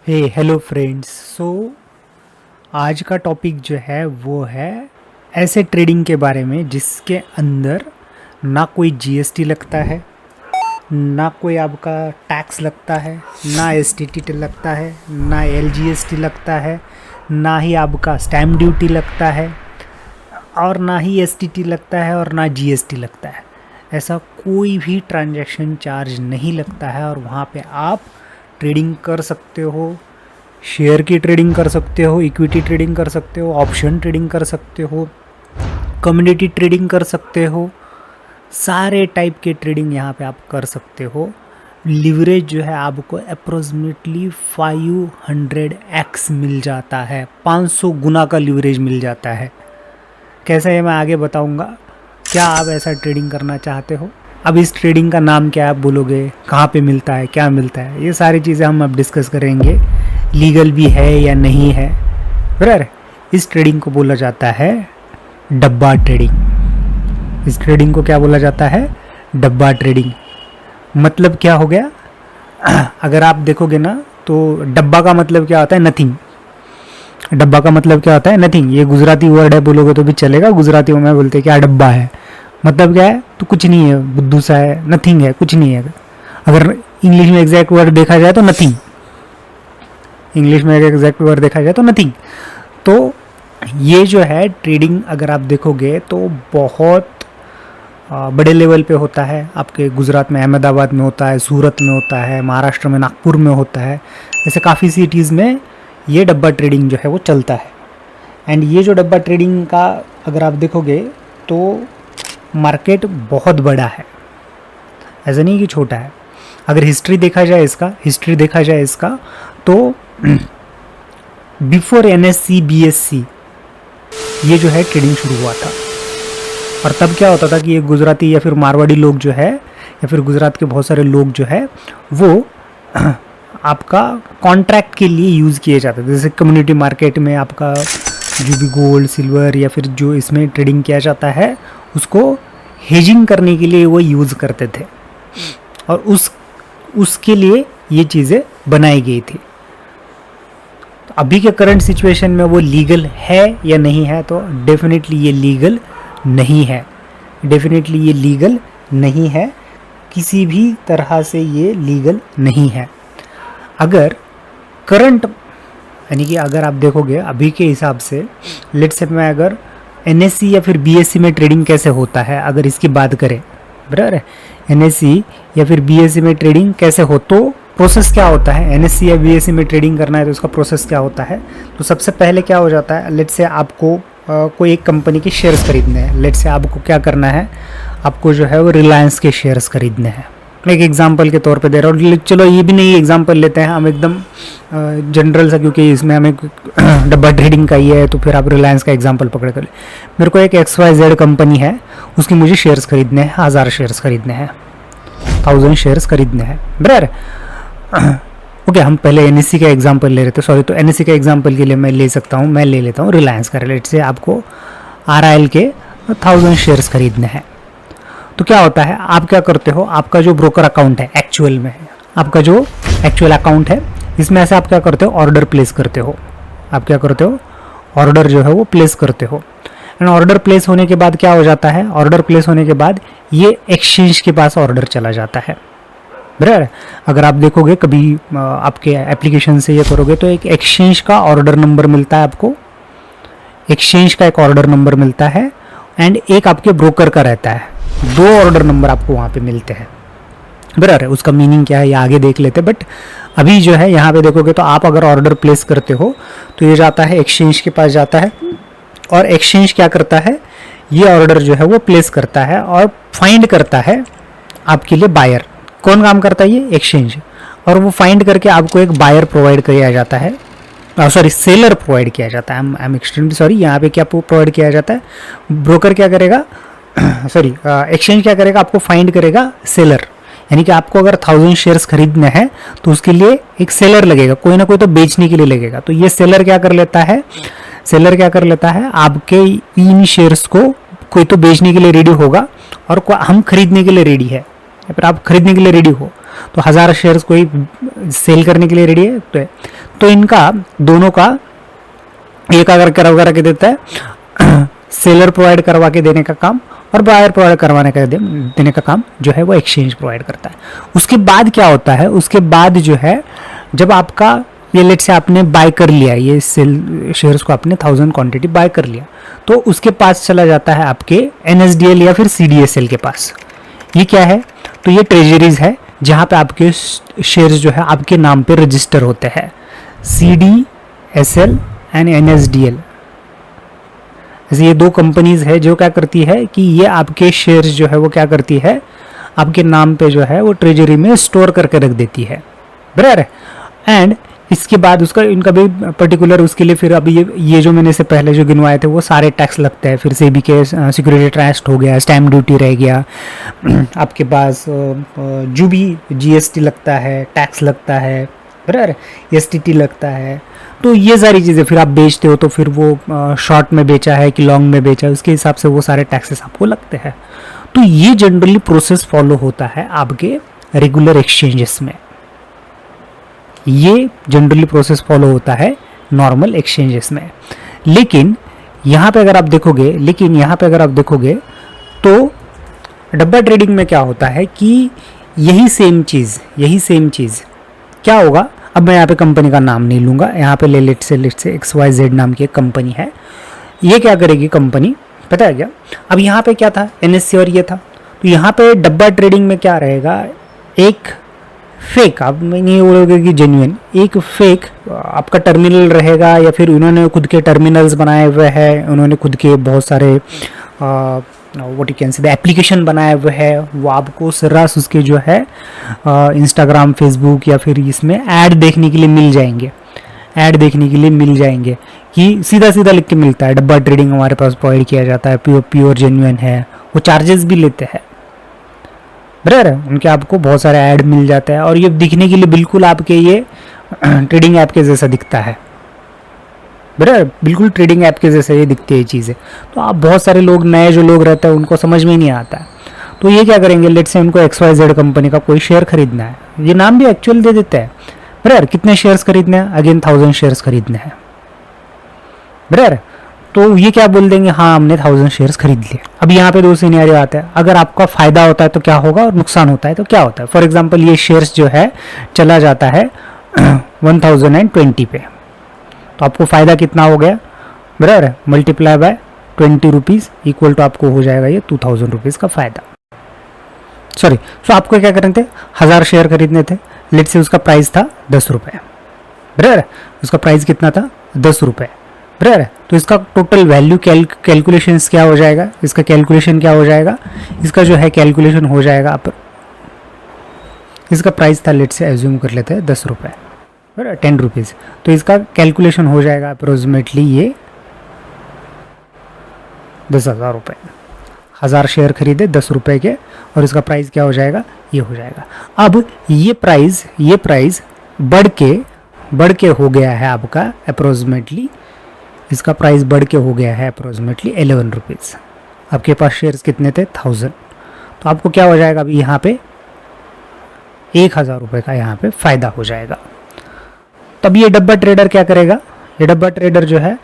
हे hello friends. आज का topic जो है वो है ऐसे ट्रेडिंग के बारे में जिसके अंदर ना कोई जीएसटी लगता है, ना कोई आपका टैक्स लगता है, ना एसटीटी लगता है, ना एलजीएसटी लगता है, ना ही आपका स्टैम्प ड्यूटी लगता है, और ना ही एसटीटी लगता है, और ना जीएसटी लगता है। ऐसा कोई भी ट्रांजैक्शन चार्ज नहीं लगता है और वहाँ पे आप ट्रेडिंग कर सकते हो। शेयर की ट्रेडिंग कर सकते हो, इक्विटी ट्रेडिंग कर सकते हो, ऑप्शन ट्रेडिंग कर सकते हो, कम्युनिटी ट्रेडिंग कर सकते हो, सारे टाइप के ट्रेडिंग यहाँ पे आप कर सकते हो। लिवरेज जो है आपको अप्रोक्सीमेटली 500x मिल जाता है, 500 गुना का लिवरेज मिल जाता है। कैसे है मैं आगे बताऊंगा। क्या आप ऐसा ट्रेडिंग करना चाहते हो? अब इस ट्रेडिंग का नाम क्या आप बोलोगे, कहाँ पे मिलता है, क्या मिलता है, ये सारी चीज़ें हम अब डिस्कस करेंगे। लीगल भी है या नहीं है। बराबर, इस ट्रेडिंग को बोला जाता है डब्बा ट्रेडिंग। इस ट्रेडिंग को क्या बोला जाता है? डब्बा ट्रेडिंग। मतलब क्या हो गया? अगर आप देखोगे ना तो डब्बा का मतलब क्या होता है? नथिंग। डब्बा का मतलब क्या होता है? नथिंग। ये गुजराती वर्ड है, बोलोगे तो भी चलेगा। गुजराती में बोलते हैं क्या डब्बा है, मतलब क्या है? तो कुछ नहीं है, बुद्धू सा है, नथिंग है, कुछ नहीं है। अगर इंग्लिश में एग्जैक्ट वर्ड देखा जाए तो नथिंग। इंग्लिश में एग्जैक्ट वर्ड देखा जाए तो नथिंग। तो ये जो है ट्रेडिंग अगर आप देखोगे तो बहुत बड़े लेवल पे होता है। आपके गुजरात में अहमदाबाद में होता है, सूरत में होता है, महाराष्ट्र में नागपुर में होता है। ऐसे काफ़ी सिटीज़ में ये डब्बा ट्रेडिंग जो है वो चलता है। एंड ये जो डब्बा ट्रेडिंग का अगर आप देखोगे तो मार्केट बहुत बड़ा है, ऐसा नहीं कि छोटा है। अगर हिस्ट्री देखा जाए इसका तो बिफोर एनएससी बीएससी ये जो है ट्रेडिंग शुरू हुआ था। और तब क्या होता था कि ये गुजराती या फिर मारवाड़ी लोग जो है, या फिर गुजरात के बहुत सारे लोग जो है वो आपका कॉन्ट्रैक्ट के लिए यूज़ किए जाते थे। जैसे कम्युनिटी मार्केट में आपका जो भी गोल्ड सिल्वर या फिर जो इसमें ट्रेडिंग किया जाता है उसको हेजिंग करने के लिए वो यूज़ करते थे, और उसके लिए ये चीज़ें बनाई गई थी। तो अभी के करंट सिचुएशन में वो लीगल है या नहीं है? तो डेफिनेटली ये लीगल नहीं है। डेफिनेटली ये लीगल नहीं है, किसी भी तरह से ये लीगल नहीं है। अगर करंट यानी कि अगर आप देखोगे अभी के हिसाब से, लेट्स से मैं अगर एनएससी या फिर बीएससी में ट्रेडिंग कैसे होता है अगर इसकी बात करें, बराबर है, एनएससी या फिर बीएससी में ट्रेडिंग कैसे हो, तो प्रोसेस क्या होता है? एनएससी या बीएससी में ट्रेडिंग करना है तो उसका प्रोसेस क्या होता है? तो सबसे पहले क्या हो जाता है, लेट्स से आपको कोई एक कंपनी के शेयर्स खरीदने हैं। लेट्स से आपको क्या करना है, आपको जो है वो रिलायंस के शेयर्स खरीदने हैं। मैं एक एग्जांपल के तौर पे दे रहा हूँ, चलो ये भी नहीं एग्जांपल लेते हैं हम एकदम जनरल सा, क्योंकि इसमें हमें डब्बा ट्रेडिंग का ही है, तो फिर आप रिलायंस का एग्जांपल पकड़ कर ले। मेरे को एक XYZ कंपनी है, उसकी मुझे शेयर्स खरीदने हैं, 1000 शेयर्स खरीदने हैं, 1000 शेयर्स खरीदने हैं, बराबर। ओके, हम पहले एनएससी का एग्जांपल ले रहे थे, सॉरी। तो एनएससी का एग्जांपल के लिए मैं ले लेता हूँ रिलायंस का। लेट से आपको RIL के 1000 शेयर्स खरीदने हैं। तो क्या होता है, आप क्या करते हो, आपका जो ब्रोकर अकाउंट है एक्चुअल में, आपका जो एक्चुअल अकाउंट है, इसमें से आप क्या करते हो, ऑर्डर प्लेस करते हो। आप क्या करते हो, ऑर्डर जो है वो प्लेस करते हो। एंड ऑर्डर प्लेस होने के बाद क्या हो जाता है, ऑर्डर प्लेस होने के बाद ये एक्सचेंज के पास ऑर्डर चला जाता है, बराबर। अगर आप देखोगे कभी आपके एप्लीकेशन से ये करोगे तो एक एक्सचेंज का ऑर्डर नंबर मिलता है आपको, एक्सचेंज का एक ऑर्डर नंबर मिलता है, एंड एक आपके ब्रोकर का रहता है। 2 ऑर्डर नंबर आपको वहाँ पे मिलते हैं, बराबर है। उसका मीनिंग क्या है ये आगे देख लेते हैं, बट अभी जो है यहाँ पे देखोगे तो आप अगर ऑर्डर प्लेस करते हो तो ये जाता है एक्सचेंज के पास जाता है, और एक्सचेंज क्या करता है, ये ऑर्डर जो है वो प्लेस करता है और फाइंड करता है आपके लिए बायर। कौन काम करता है? ये एक्सचेंज। और वो फाइंड करके आपको एक बायर प्रोवाइड किया जाता है, सॉरी सेलर प्रोवाइड किया जाता है। आई एम एक्सट्रीमली सॉरी, यहाँ पे क्या प्रोवाइड किया जाता है, ब्रोकर क्या करेगा, सॉरी एक्सचेंज क्या करेगा, आपको फाइंड करेगा सेलर। यानी कि आपको अगर 1000 शेयर्स खरीदने हैं तो उसके लिए एक सेलर लगेगा, कोई ना कोई तो बेचने के लिए लगेगा। तो ये सेलर क्या कर लेता है, आपके इन शेयर्स को कोई तो बेचने के लिए रेडी होगा, और हम खरीदने के लिए रेडी है, या फिर आप खरीदने के लिए रेडी हो। तो 1000 शेयर्स कोई सेल करने के लिए रेडी है, तो इनका दोनों का एक अगर करवा के देता है सेलर प्रोवाइड करवा के देने का काम, और बायर प्रोवाइड करवाने का देने का काम जो है वो एक्सचेंज प्रोवाइड करता है। उसके बाद क्या होता है, उसके बाद जो है जब आपका ये लेट से आपने बाय कर लिया, ये सेल शेयर्स को आपने 1000 क्वांटिटी बाय कर लिया, तो उसके पास चला जाता है आपके NSDL या फिर CDSL के पास। ये क्या है, तो ये ट्रेजरीज है जहाँ पे आपके शेयर्स जो है आपके नाम पे रजिस्टर होते हैं। CDSL एंड NSDL, ये दो कंपनीज है जो क्या करती है कि ये आपके शेयर्स जो है वो क्या करती है, आपके नाम पे जो है वो ट्रेजरी में स्टोर करके रख देती है, बराबर। एंड इसके बाद उसका इनका भी पर्टिकुलर उसके लिए फिर अभी ये जो मैंने से पहले जो गिनवाए थे वो सारे टैक्स लगते हैं। फिर सेबी के सिक्योरिटी ट्रस्ट हो गया, स्टैम्प ड्यूटी रह गया, आपके पास जो भी GST लगता है, टैक्स लगता है, बराबर, STT लगता है। तो ये सारी चीज़ें फिर आप बेचते हो तो फिर वो शॉर्ट में बेचा है कि लॉन्ग में बेचा है, उसके हिसाब से वो सारे टैक्सेस आपको लगते हैं। तो ये जनरली प्रोसेस फॉलो होता है आपके रेगुलर एक्सचेंजेस में, ये जनरली प्रोसेस फॉलो होता है नॉर्मल एक्सचेंजेस में। लेकिन यहाँ पे अगर आप देखोगे तो डब्बा ट्रेडिंग में क्या होता है कि यही सेम चीज़ क्या होगा। अब मैं यहाँ पे कंपनी का नाम नहीं लूँगा, यहाँ पे लेट से XYZ नाम की एक कंपनी है। ये क्या करेगी कंपनी, पता है क्या, अब यहाँ पे क्या था, NSE और ये था, तो यहाँ पे डब्बा ट्रेडिंग में क्या रहेगा, एक फेक, आप नहीं बोलोगे कि जेन्युइन, एक फेक आपका टर्मिनल रहेगा, या फिर उन्होंने खुद के टर्मिनल्स बनाए हुए हैं, उन्होंने खुद के बहुत सारे what you can say application बनाए हुए हैं, वो आपको सर्रास उसके जो है इंस्टाग्राम, फेसबुक या फिर इसमें ऐड देखने के लिए मिल जाएंगे कि सीधा लिख के मिलता है डब्बा ट्रेडिंग हमारे पास प्रोवाइड किया जाता है, प्योर जेन्युइन है, वो चार्जेस भी लेते हैं, बराबर है, उनके आपको बहुत सारे ऐड मिल जाते हैं, और ये दिखने के लिए बिल्कुल आपके ये ट्रेडिंग ऐप के जैसा दिखता है, बराबर, बिल्कुल ट्रेडिंग ऐप के जैसे ये दिखती है चीज़ें। तो आप बहुत सारे लोग, नए जो लोग रहते हैं उनको समझ में ही नहीं आता है, तो ये क्या करेंगे, लेट से उनको XYZ कंपनी का कोई शेयर खरीदना है, ये नाम भी एक्चुअल दे देता है, बराबर, कितने शेयर्स खरीदने हैं, अगेन 1000 शेयर्स खरीदने हैं, बराबर। तो ये क्या बोल देंगे, हाँ हमने 1000 शेयर्स खरीद लिए। अब यहाँ पे दो सिनेरियो आता है, अगर आपका फायदा होता है तो क्या होगा, और नुकसान होता है तो क्या होता है। फॉर एग्जांपल ये शेयर्स जो है चला जाता है 1020 पे, तो आपको फ़ायदा कितना हो गया, बराबर, multiply by 20 rupees equal to आपको हो जाएगा ये 2000 रुपीज़ का फ़ायदा। सॉरी, तो आपको क्या करने थे, 1000 शेयर खरीदने थे, लेट से उसका प्राइस था 10 रुपये, बराबर, उसका प्राइस कितना था 10 रुपये, बराबर। तो इसका टोटल वैल्यू कैलकुलेशंस क्या हो जाएगा, इसका कैलकुलेशन क्या हो जाएगा, इसका जो है कैलकुलेशन हो जाएगा, आप इसका प्राइस था लेट से एज्यूम कर लेते हैं 10 रुपये, बराबर, 10 रुपीज़, तो इसका कैलकुलेशन हो जाएगा अप्रोक्सीमेटली ये 10,000 रुपये। 1000 शेयर खरीदे 10 रुपये के, और इसका प्राइस क्या हो जाएगा, ये हो जाएगा। अब ये प्राइस बढ़ के हो गया है आपका अप्रोक्सीमेटली, इसका प्राइस बढ़ के हो गया है अप्रोक्सीमेटली 11 रुपीज़। आपके पास शेयर्स कितने थे, 1000, तो आपको क्या हो जाएगा अभी यहाँ पे 1000 रुपये का यहाँ पे फ़ायदा हो जाएगा। तब ये डब्बा ट्रेडर क्या करेगा, ये डब्बा ट्रेडर जो है,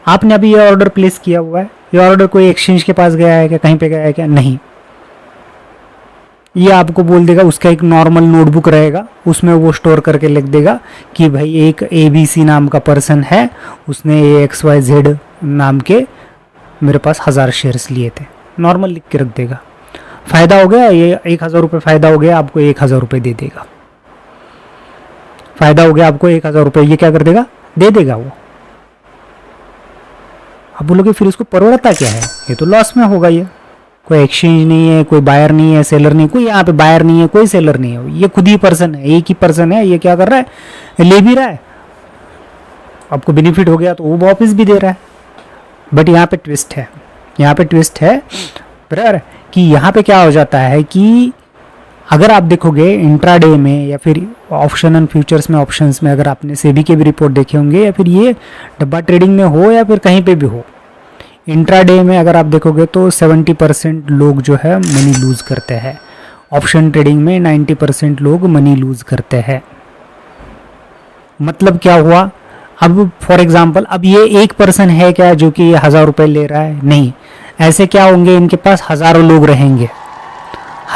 आपने अभी ये ऑर्डर प्लेस किया हुआ है, ये ऑर्डर कोई एक्सचेंज के पास गया है क्या, कहीं पे गया है क्या, नहीं, ये आपको बोल देगा, उसका एक नॉर्मल नोटबुक रहेगा, उसमें वो स्टोर करके लिख देगा कि भाई एक ABC नाम का पर्सन है, उसने XYZ नाम के मेरे पास 1000 शेयर्स लिए थे, नॉर्मल लिख के रख देगा। फ़ायदा हो गया, ये 1000 रुपये फ़ायदा हो गया, आपको 1000 रुपये दे देगा, फ़ायदा हो गया आपको 1000 रुपये, ये क्या कर देगा, दे देगा वो। आप बोलोगे फिर इसको परवड़ता क्या है, ये तो लॉस में होगा, ये कोई एक्सचेंज नहीं है, कोई बायर नहीं है, सेलर नहीं, कोई यहाँ पे बायर नहीं है, कोई सेलर नहीं है, ये खुद ही पर्सन है, एक ही पर्सन है, ये क्या कर रहा है, ले भी रहा है, आपको बेनिफिट हो गया तो वो वापस भी दे रहा है। बट यहाँ पे ट्विस्ट है, बराबर, कि यहाँ पे क्या हो जाता है कि अगर आप देखोगे इंट्राडे में या फिर ऑप्शन एंड फ्यूचर्स में, ऑप्शंस में, अगर आपने सेबी के भी रिपोर्ट देखे होंगे या फिर ये डब्बा ट्रेडिंग में हो या फिर कहीं पे भी हो, इंट्राडे में अगर आप देखोगे तो 70% लोग जो है मनी लूज़ करते हैं, ऑप्शन ट्रेडिंग में 90% लोग मनी लूज़ करते हैं, मतलब क्या हुआ, अब फॉर एग्जाम्पल अब ये एक पर्सन है क्या जो कि 1000 रुपये ले रहा है, नहीं, ऐसे क्या होंगे, इनके पास हज़ारों लोग रहेंगे,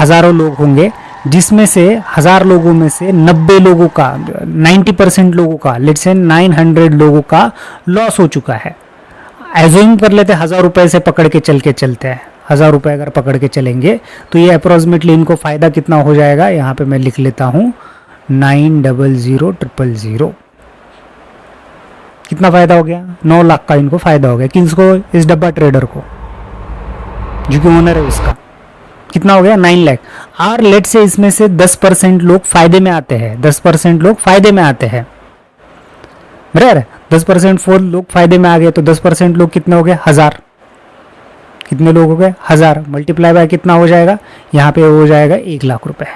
हज़ारों लोग होंगे, जिसमें से 1000 लोगों में से 90 लोगों का 90% लोगों का लेट्स से 900 लोगों का लॉस हो चुका है। एज्यूम कर लेते हैं 1000 रुपये से पकड़ के चलते हैं, 1000 रुपये अगर पकड़ के चलेंगे तो ये अप्रोक्सीमेटली इनको फ़ायदा कितना हो जाएगा, यहाँ पे मैं लिख लेता हूँ 900,000 कितना फ़ायदा हो गया, 9 लाख का इनको फ़ायदा हो गया। किसको, इस डब्बा ट्रेडर को जो कि ओनर है उसका, कितना हो गया 9 लाख। और लेट से इसमें से 10% लोग फायदे में आते हैं, 10% लोग फायदे में आते हैं, बराबर, 10% लोग फायदे में आ गए, तो 10% लोग कितने हो गए, 1000, कितने लोग हो गए 1000, मल्टीप्लाई बाय कितना हो जाएगा, यहाँ पे हो जाएगा 1 लाख रुपए,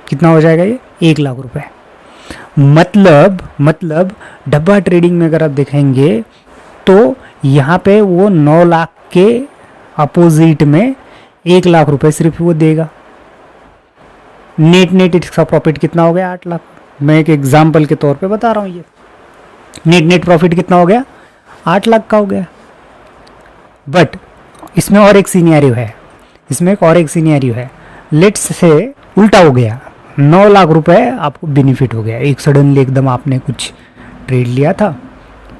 कितना हो जाएगा ये 1 लाख रुपए। मतलब डब्बा ट्रेडिंग में अगर आप देखेंगे तो यहाँ पे वो 9 लाख के अपोजिट में 1 लाख रुपए सिर्फ वो देगा। नेट इसका प्रॉफिट कितना हो गया, 8 लाख। मैं एक एग्जाम्पल के तौर पे बता रहा हूँ, ये नेट प्रॉफिट कितना हो गया, 8 लाख का हो गया। बट इसमें और एक सीनियरियो है, लेट्स से उल्टा हो गया, 9 लाख रुपए आपको बेनिफिट हो गया, एक सडनली एकदम आपने कुछ ट्रेड लिया था,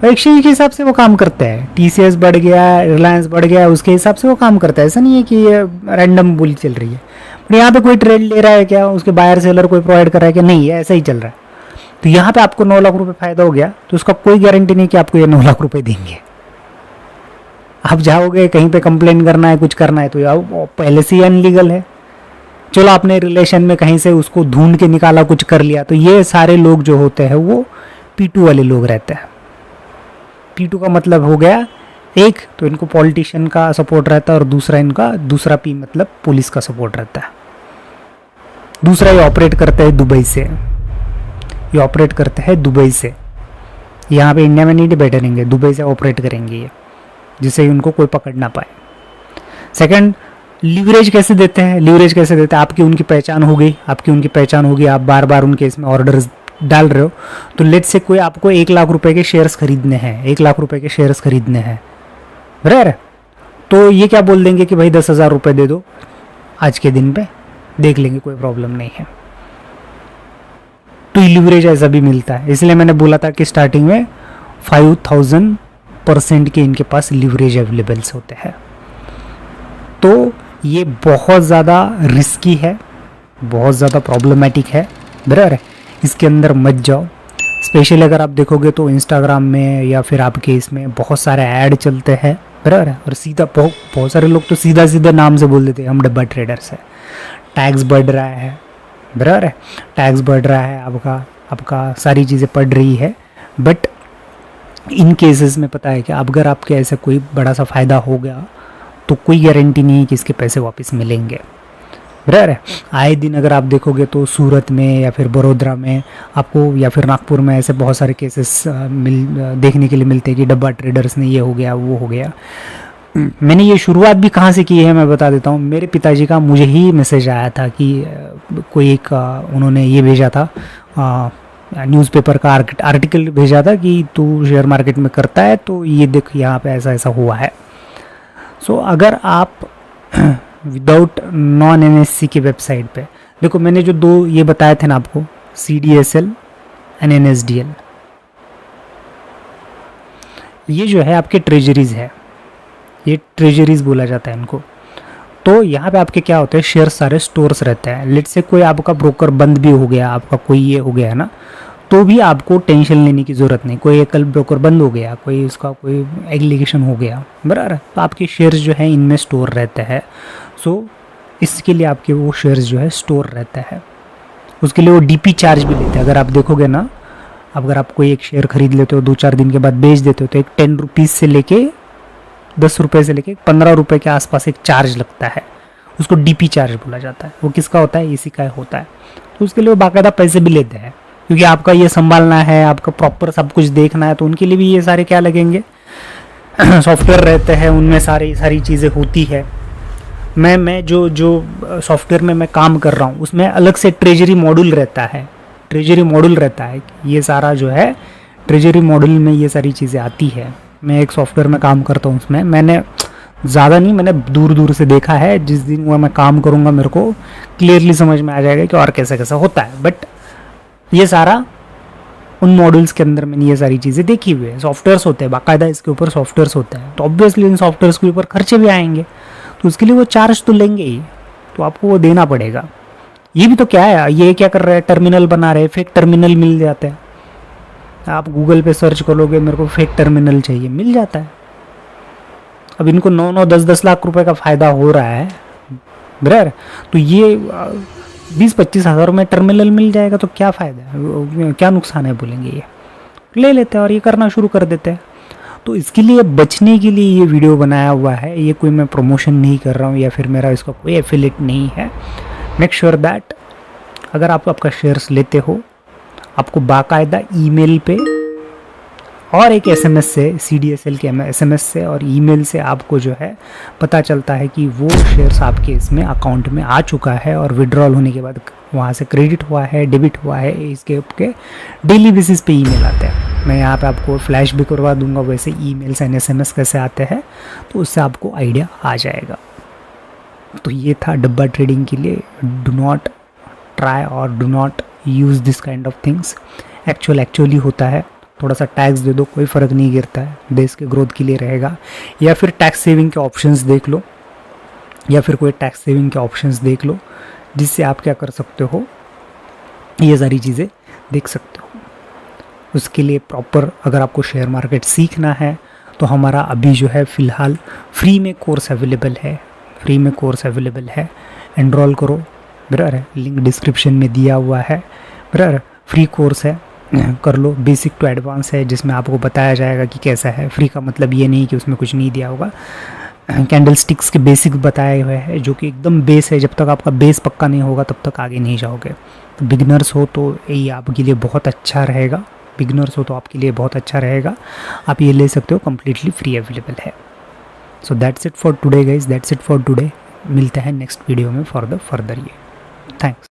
एक्सचेंज के हिसाब से वो काम करता है, टीसीएस बढ़ गया, रिलायंस बढ़ गया, उसके हिसाब से वो काम करता है, ऐसा नहीं है कि ये रैंडम बोली चल रही है। पर यहाँ पे कोई ट्रेड ले रहा है क्या, उसके बायर सेलर कोई प्रोवाइड कर रहा है क्या, नहीं है, ऐसा ही चल रहा है। तो यहाँ पे आपको 9 लाख रुपए फायदा हो गया, तो उसका कोई गारंटी नहीं कि आपको ये 9 लाख रुपए देंगे। आप जाओगे कहीं पे कंप्लेन करना है, कुछ करना है, तो यार पहले से ही अनलीगल है। चलो आपने रिलेशन में कहीं से उसको ढूंढ के निकाला, कुछ कर लिया, तो ये सारे लोग जो होते हैं वो P2 वाले लोग रहते हैं। P2 का मतलब हो गया, एक तो इनको पॉलिटिशियन का सपोर्ट रहता है, और दूसरा P मतलब पुलिस का सपोर्ट रहता है। दूसरा ये ऑपरेट करते हैं दुबई से, यहाँ पे इंडिया में नहीं बैठेंगे, दुबई से ऑपरेट करेंगे ये, जिससे उनको कोई पकड़ ना पाए। सेकंड, लीवरेज कैसे देते हैं, आपकी उनकी पहचान हो गई, आप बार बार उनके इसमें ऑर्डर्स डाल रहे हो, तो लेट से कोई आपको 1 लाख रुपए के शेयर्स खरीदने हैं, बराबर, तो ये क्या बोल देंगे कि भाई 10,000 रुपये दे दो आज के दिन पे, देख लेंगे, कोई प्रॉब्लम नहीं है। तो लीवरेज ऐसा भी मिलता है, इसलिए मैंने बोला था कि स्टार्टिंग में 5000% के इनके पास लीवरेज अवेलेबल्स होते हैं। तो ये बहुत ज़्यादा रिस्की है, बहुत ज़्यादा प्रॉब्लमेटिक है, बराबर है, इसके अंदर मत जाओ। स्पेशली अगर आप देखोगे तो इंस्टाग्राम में या फिर आपके इसमें बहुत सारे ऐड चलते हैं, बराबर है, और सीधा बहुत सारे लोग तो सीधा नाम से बोल देते हैं हम डब्बा ट्रेडर्स है। टैक्स बढ़ रहा है, बराबर है, आपका सारी चीज़ें पड़ रही है, बट इन केसेस में पता है कि अगर आपके ऐसे कोई बड़ा सा फ़ायदा हो गया तो कोई गारंटी नहीं है कि इसके पैसे वापस मिलेंगे, बराबर है। आए दिन अगर आप देखोगे तो सूरत में या फिर बड़ोदरा में आपको, या फिर नागपुर में ऐसे बहुत सारे केसेस देखने के लिए मिलते हैं कि डब्बा ट्रेडर्स ने ये हो गया वो हो गया। मैंने ये शुरुआत भी कहाँ से की है मैं बता देता हूँ। मेरे पिताजी का मुझे ही मैसेज आया था कि कोई एक उन्होंने ये भेजा था, न्यूज़पेपर का आर्टिकल भेजा था कि तू शेयर मार्केट में करता है तो ये देख यहाँ पे ऐसा ऐसा हुआ है। सो अगर आप विदाउट नॉन एनएससी की वेबसाइट पे देखो, मैंने जो दो ये बताए थे ना आपको, CDSL एंड NSDL, ये जो है आपके ट्रेजरीज है, ये ट्रेजरीज बोला जाता है इनको। तो यहाँ पे आपके क्या होते हैं, शेयर सारे स्टोर्स रहते हैं। लेट से कोई आपका ब्रोकर बंद भी हो गया, आपका कोई ये हो गया ना, तो भी आपको टेंशन लेने की ज़रूरत नहीं। कोई कल ब्रोकर बंद हो गया, कोई उसका कोई एग्लीगेशन हो गया, बराबर, तो आपके शेयर्स जो है इनमें स्टोर रहते हैं। सो इसके लिए आपके वो शेयर्स जो है स्टोर रहता है, उसके लिए वो DP चार्ज भी लेते हैं। अगर आप देखोगे ना, अगर आप कोई एक शेयर खरीद लेते हो 2-4 दिन के बाद बेच देते हो तो एक 10 रुपीज़ से लेके 10 रुपये से लेके 15 रुपये के आसपास एक चार्ज लगता है, उसको DP चार्ज बोला जाता है। वो किसका होता है, इसी का होता है। तो उसके लिए वो बाकायदा पैसे भी लेते हैं, क्योंकि आपका ये संभालना है, आपका प्रॉपर सब कुछ देखना है, तो उनके लिए भी ये सारे क्या लगेंगे, सॉफ्टवेयर रहते हैं, उनमें सारी चीज़ें होती है। मैं जो सॉफ्टवेयर में मैं काम कर रहा हूँ उसमें अलग से ट्रेजरी मॉड्यूल रहता है, ट्रेजरी मॉड्यूल रहता है, ये सारा जो है ट्रेजरी मॉड्यूल में ये सारी चीज़ें आती है। मैं एक सॉफ्टवेयर में काम करता हूँ, उसमें मैंने ज़्यादा नहीं, मैंने दूर दूर से देखा है। जिस दिन वो मैं काम करूँगा मेरे को क्लियरली समझ में आ जाएगा कि और कैसे कैसे होता है। बट ये सारा उन मॉड्यूल्स के अंदर मैंने ये सारी चीज़ें देखी हुई है। सॉफ्टवेयर्स होते हैं, बाकायदा इसके ऊपर सॉफ्टवेयर्स होते हैं, तो ऑब्वियसली इन सॉफ्टवेयर्स के ऊपर खर्चे भी आएंगे, तो उसके लिए वो चार्ज तो लेंगे ही, तो आपको वो देना पड़ेगा। ये भी तो क्या है, ये क्या कर रहे हैं, टर्मिनल बना रहे हैं, फेक टर्मिनल मिल जाते हैं। आप गूगल पे सर्च करोगे मेरे को फेक टर्मिनल चाहिए, मिल जाता है। अब इनको 9-9, 10-10 लाख रुपए का फ़ायदा हो रहा है ब्रर, तो ये 20-25 हज़ार में टर्मिनल मिल जाएगा तो क्या फ़ायदा है, क्या नुकसान है बोलेंगे। ये ले लेते हैं और ये करना शुरू कर देते हैं। तो इसके लिए बचने के लिए ये वीडियो बनाया हुआ है। ये कोई मैं प्रमोशन नहीं कर रहा हूँ या फिर मेरा इसका कोई एफिलिएट नहीं है। मेक श्योर दैट अगर आप आपका शेयर्स लेते हो, आपको बाकायदा ईमेल पे और एक एसएमएस से, CDSL के एसएमएस से और ईमेल से आपको जो है पता चलता है कि वो शेयर्स आपके इसमें अकाउंट में आ चुका है और विड्रॉल होने के बाद वहाँ से क्रेडिट हुआ है, डेबिट हुआ है। इसके आपके डेली बेसिस पे ईमेल आते हैं। मैं यहाँ पे आपको फ्लैश भी करवा दूंगा वैसे ईमेल्स एंड एसएमएस कैसे आते हैं, तो उससे आपको आइडिया आ जाएगा। तो ये था डब्बा ट्रेडिंग के लिए। डू नॉट ट्राई और do not use this kind of things. Actually होता है, थोड़ा सा टैक्स दे दो, कोई फ़र्क नहीं गिरता है, देश के ग्रोथ के लिए रहेगा। या फिर टैक्स सेविंग के ऑप्शंस देख लो, या फिर कोई टैक्स सेविंग के ऑप्शंस देख लो जिससे आप क्या कर सकते हो, ये सारी चीज़ें देख सकते हो। उसके लिए प्रॉपर अगर आपको शेयर मार्केट सीखना है तो हमारा अभी जो है फ़िलहाल फ्री में कोर्स अवेलेबल है, एनरोल करो ब्रर, लिंक डिस्क्रिप्शन में दिया हुआ है ब्रर। फ्री कोर्स है, कर लो। बेसिक टू एडवांस है, जिसमें आपको बताया जाएगा कि कैसा है। फ्री का मतलब ये नहीं कि उसमें कुछ नहीं दिया होगा। कैंडल स्टिक्स के बेसिक बताए हुए हैं जो कि एकदम बेस है। जब तक आपका बेस पक्का नहीं होगा तब तक आगे नहीं जाओगे। तो बिगनर्स हो तो ये आपके लिए बहुत अच्छा रहेगा, आप ये ले सकते हो, कम्प्लीटली फ्री अवेलेबल है। So that's it for today guys, मिलते हैं नेक्स्ट वीडियो में फॉर द फर्दर ये। थैंक्स।